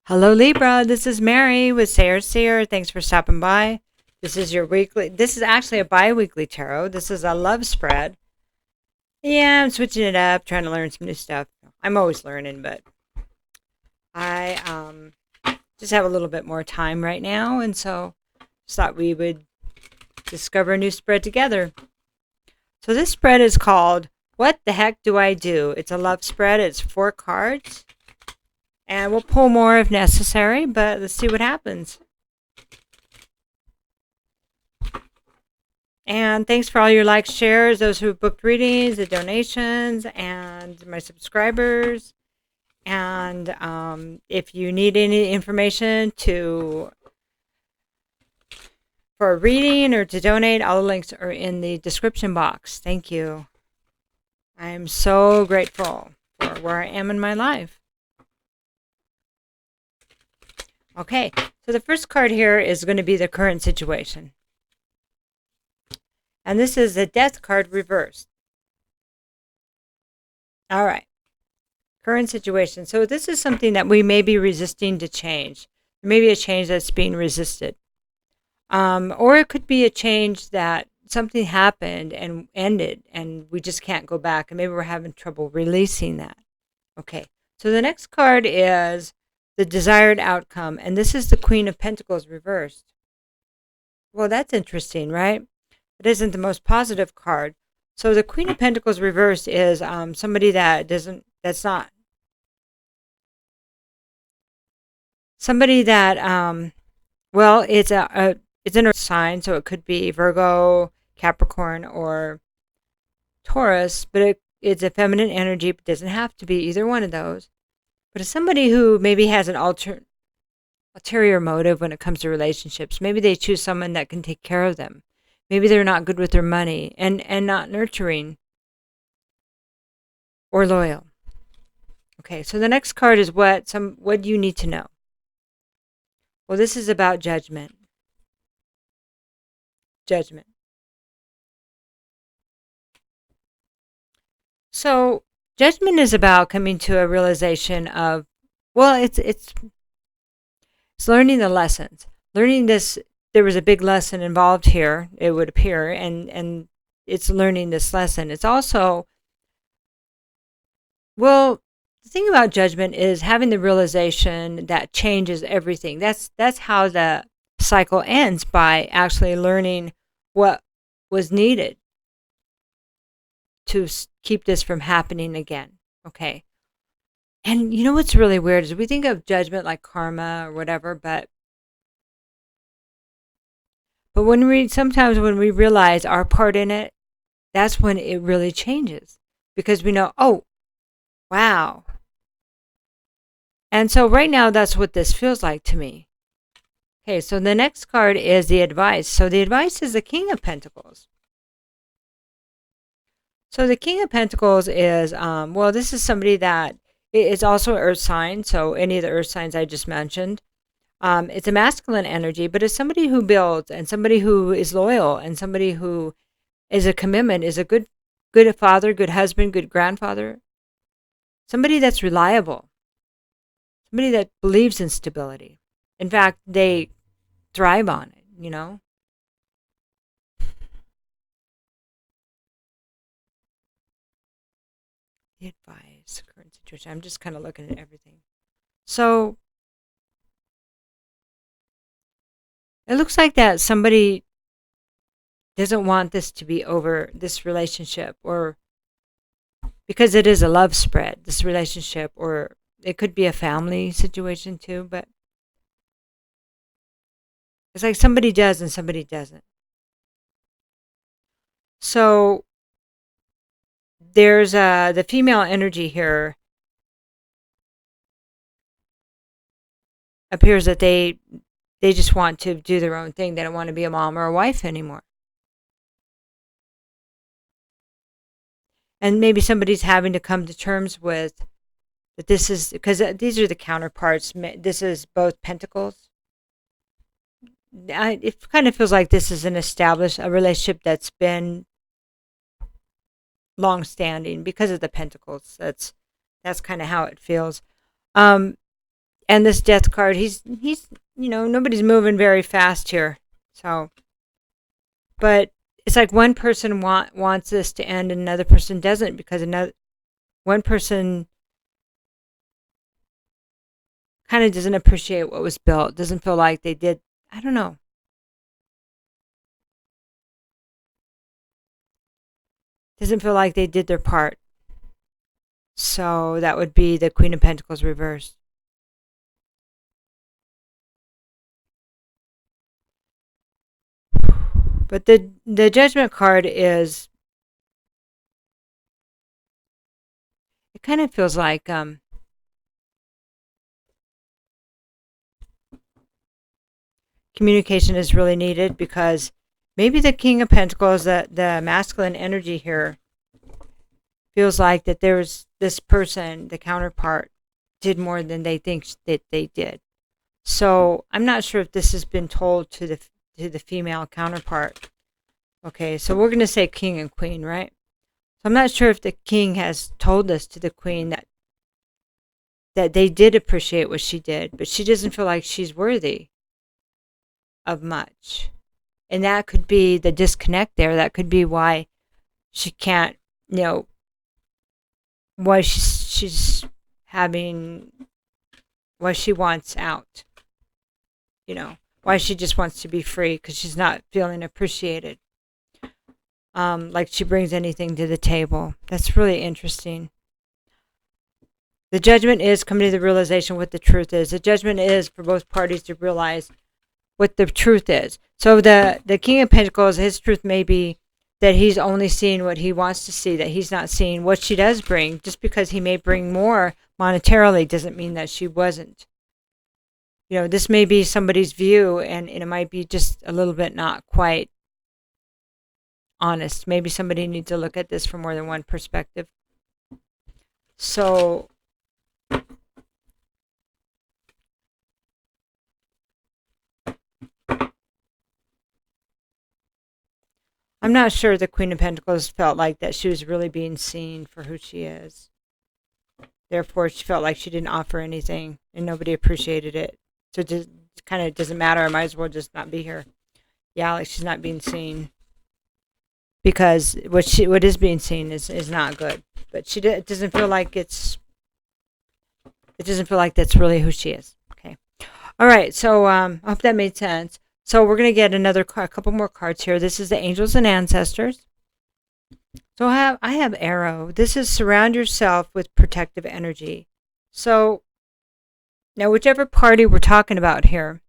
Hello, Libra. This is Mary with Seer. Thanks for stopping by. This is your weekly. This is actually a bi-weekly tarot. This is a love spread. Yeah, I'm switching it up, trying to learn some new stuff. I'm always learning, but I just have a little bit more time right now, and so just thought we would discover a new spread together. So this spread is called "What the Heck Do I Do?" It's a love spread. It's 4 cards. And we'll pull more if necessary, but let's see what happens. And thanks for all your likes, shares, those who booked readings, the donations, and my subscribers. And if you need any information for a reading or to donate, all the links are in the description box. Thank you. I am so grateful for where I am in my life. Okay, so the first card here is going to be the current situation. And this is the Death card reversed. All right, current situation. So this is something that we may be resisting to change. Maybe a change that's being resisted. Or it could be a change that something happened and ended and we just can't go back. And maybe we're having trouble releasing that. Okay, so the next card is the desired outcome. And this is the Queen of Pentacles reversed. Well, that's interesting, right? It isn't the most positive card. So the Queen of Pentacles reversed is somebody that's not somebody that, well, it's an earth sign, so it could be Virgo, Capricorn, or Taurus, but it's a feminine energy, but it doesn't have to be either one of those. But it's somebody who maybe has an ulterior motive when it comes to relationships. Maybe they choose someone that can take care of them. Maybe they're not good with their money and not nurturing or loyal. Okay, so the next card is what do you need to know? Well, this is about judgment. Judgment. So judgment is about coming to a realization of, well, it's learning the lessons. Learning this, there was a big lesson involved here, it would appear, and it's learning this lesson. It's also, well, the thing about judgment is having the realization that changes everything. That's how the cycle ends, by actually learning what was needed to keep this from happening again. Okay. And you know what's really weird is we think of judgment like karma or whatever, but sometimes when we realize our part in it, that's when it really changes, because we know, oh, wow. And so right now, that's what this feels like to me. Okay, so the next card is the advice. So the advice is the King of Pentacles. So the King of Pentacles is, well, this is somebody that is also an earth sign. So any of the earth signs I just mentioned. It's a masculine energy, but it's somebody who builds and somebody who is loyal and somebody who is a commitment, is a good father, good husband, good grandfather. Somebody that's reliable. Somebody that believes in stability. In fact, they thrive on it, you know? The advice, current situation. I'm just kind of looking at everything. So it looks like that somebody doesn't want this to be over, this relationship, or because it is a love spread, this relationship, or it could be a family situation too, but it's like somebody does and somebody doesn't. So there's the female energy here appears that they just want to do their own thing. They don't want to be a mom or a wife anymore. And maybe somebody's having to come to terms with that this is, because these are the counterparts. This is both pentacles. It kind of feels like this is a relationship that's been long-standing because of the pentacles. That's kind of how it feels. And this death card, he's nobody's moving very fast here. So, but it's like one person wants this to end and another person doesn't, because one person kind of doesn't appreciate what was built, doesn't feel like they did. I don't know. Doesn't feel like they did their part. So that would be the Queen of Pentacles reversed. But the Judgment card is, it kind of feels like communication is really needed, because maybe the King of Pentacles, the masculine energy here, feels like that there's this person, the counterpart, did more than they think that they did. So I'm not sure if this has been told to the female counterpart. Okay, so we're going to say king and queen, right? So I'm not sure if the king has told this to the queen, that they did appreciate what she did, but she doesn't feel like she's worthy of much. And that could be the disconnect there. That could be why she can't, why she's having, why she wants out. Why she just wants to be free, because she's not feeling appreciated. Like she brings anything to the table. That's really interesting. The Judgment is coming to the realization what the truth is. The Judgment is for both parties to realize what the truth is. So the King of Pentacles, his truth may be that he's only seeing what he wants to see, that he's not seeing what she does bring. Just because he may bring more monetarily doesn't mean that she wasn't. This may be somebody's view, and it might be just a little bit not quite honest. Maybe somebody needs to look at this from more than one perspective. So I'm not sure the Queen of Pentacles felt like that she was really being seen for who she is. Therefore, she felt like she didn't offer anything and nobody appreciated it. So it just kind of doesn't matter. I might as well just not be here. Yeah, like she's not being seen. Because what is being seen is not good. But it doesn't feel like it doesn't feel like that's really who she is. Okay. All right. So I hope that made sense. So we're going to get a couple more cards here. This is the Angels and Ancestors. So I have Arrow. This is surround yourself with protective energy. So now whichever party we're talking about here,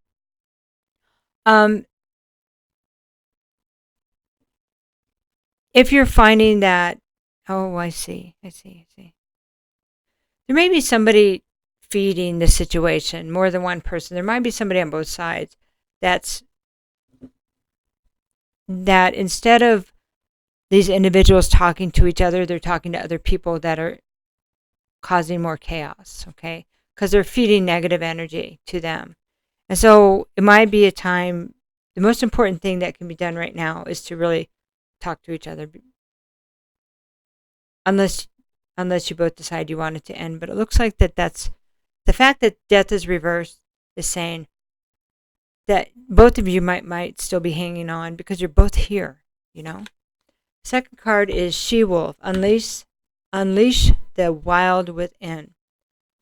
if you're finding that, I see. There may be somebody feeding the situation, more than one person. There might be somebody on both sides that instead of these individuals talking to each other, they're talking to other people that are causing more chaos, okay? Because they're feeding negative energy to them. And so it might be a time, the most important thing that can be done right now is to really talk to each other. Unless you both decide you want it to end. But it looks like that's the fact that death is reversed is saying that both of you might still be hanging on because you're both here, Second card is She-Wolf. Unleash the wild within.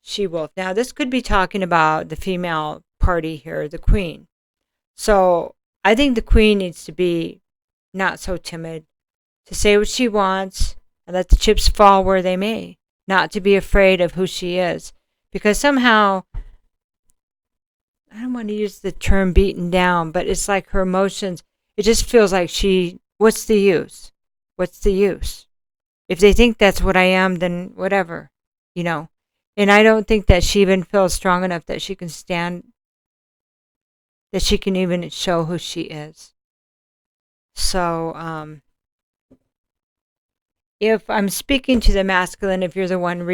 She-Wolf. Now, this could be talking about the female party here, the queen. So I think the queen needs to be not so timid, to say what she wants and let the chips fall where they may, not to be afraid of who she is. Because somehow, I don't want to use the term beaten down, but it's like her emotions, it just feels like what's the use? What's the use? If they think that's what I am, then whatever, And I don't think that she even feels strong enough that she can stand, that she can even show who she is. So, if I'm speaking to the masculine, if you're the one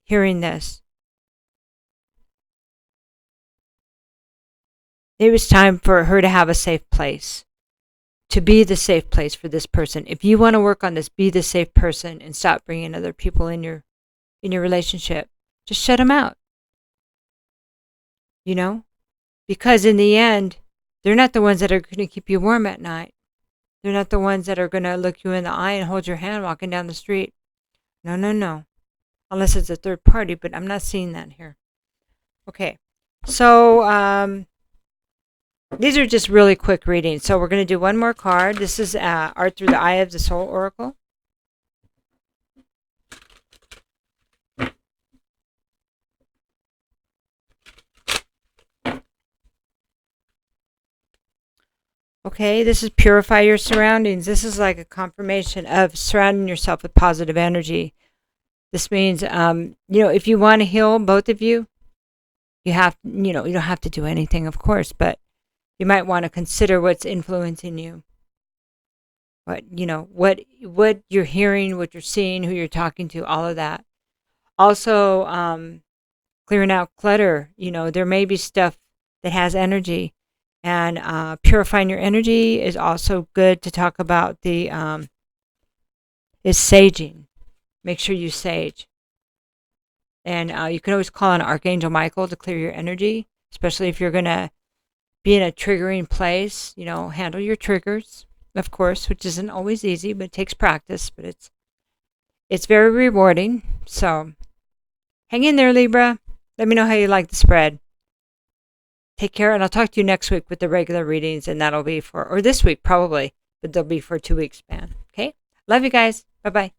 hearing this, it was time for her to have a safe place, to be the safe place for this person. If you want to work on this, be the safe person and stop bringing other people in your relationship. Just shut them out. you know, because in the end, they're not the ones that are going to keep you warm at night. They're not the ones that are going to look you in the eye and hold your hand walking down the street. No, no, no. Unless it's a third party, but I'm not seeing that here. Okay. So, these are just really quick readings. So we're going to do one more card. This is Art Through the Eye of the Soul Oracle. Okay, this is Purify Your Surroundings. This is like a confirmation of surrounding yourself with positive energy. This means, if you want to heal, both of you, you don't have to do anything, of course, but you might want to consider what's influencing you. What you're hearing, what you're seeing, who you're talking to, all of that. Also, clearing out clutter. There may be stuff that has energy, and purifying your energy is also good to talk about. Is saging. Make sure you sage. And you can always call on Archangel Michael to clear your energy, especially if you're going to be in a triggering place. Handle your triggers, of course, which isn't always easy, but it takes practice. But it's very rewarding. So hang in there, Libra. Let me know how you like the spread. Take care, and I'll talk to you next week with the regular readings, and that'll be or this week probably, but they'll be for a 2-week span. Okay? Love you guys. Bye-bye.